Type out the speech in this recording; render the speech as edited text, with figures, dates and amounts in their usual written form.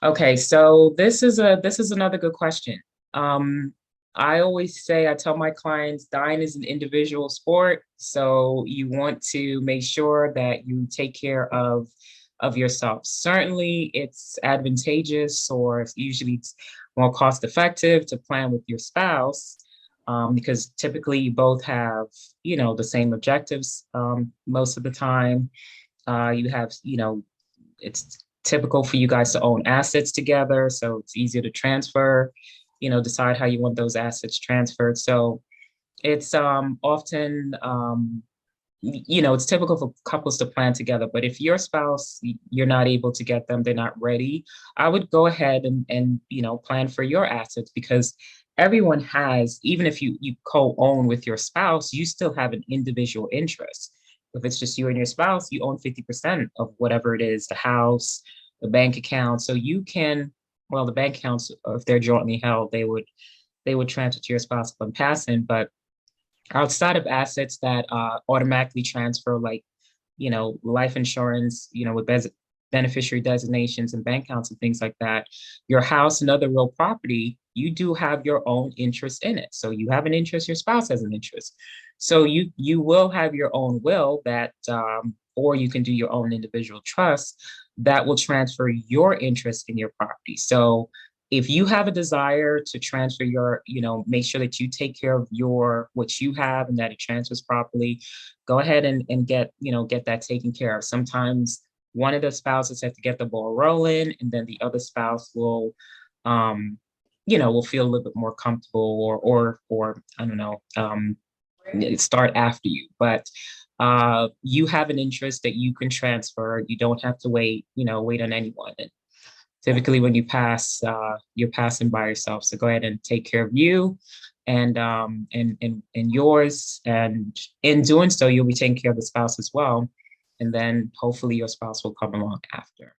Okay, so this is another good question. Um, I always say I tell my clients dying is an individual sport, so you want to make sure that you take care of yourself. Certainly, it's advantageous or usually it's more cost effective to plan with your spouse, because typically you both have, the same objectives, most of the time. You have, it's typical for you guys to own assets together, so it's easier to transfer, decide how you want those assets transferred. So it's often, it's typical for couples to plan together, but if your spouse, you're not able to get them, they're not ready, I would go ahead and plan for your assets, because everyone has, even if you co-own with your spouse, you still have an individual interest. If it's just you and your spouse, you own 50% of whatever it is, the house, the bank account. So you can, well, the bank accounts, if they're jointly held, they would transfer to your spouse upon passing. But outside of assets that automatically transfer, like, life insurance, with beneficiary designations and bank accounts and things like that, your house and other real property, you do have your own interest in it. So you have an interest, your spouse has an interest. So you will have your own will that, or you can do your own individual trust that will transfer your interest in your property. So if you have a desire to transfer your, make sure that you take care of your what you have and that it transfers properly, go ahead and get that taken care of. Sometimes one of the spouses have to get the ball rolling, and then the other spouse um, will feel a little bit more comfortable, or I don't know, start after you. But you have an interest that you can transfer. You don't have to wait on anyone. And typically when you pass, you're passing by yourself. So go ahead and take care of you and yours. And in doing so, you'll be taking care of the spouse as well. And then hopefully your spouse will come along after.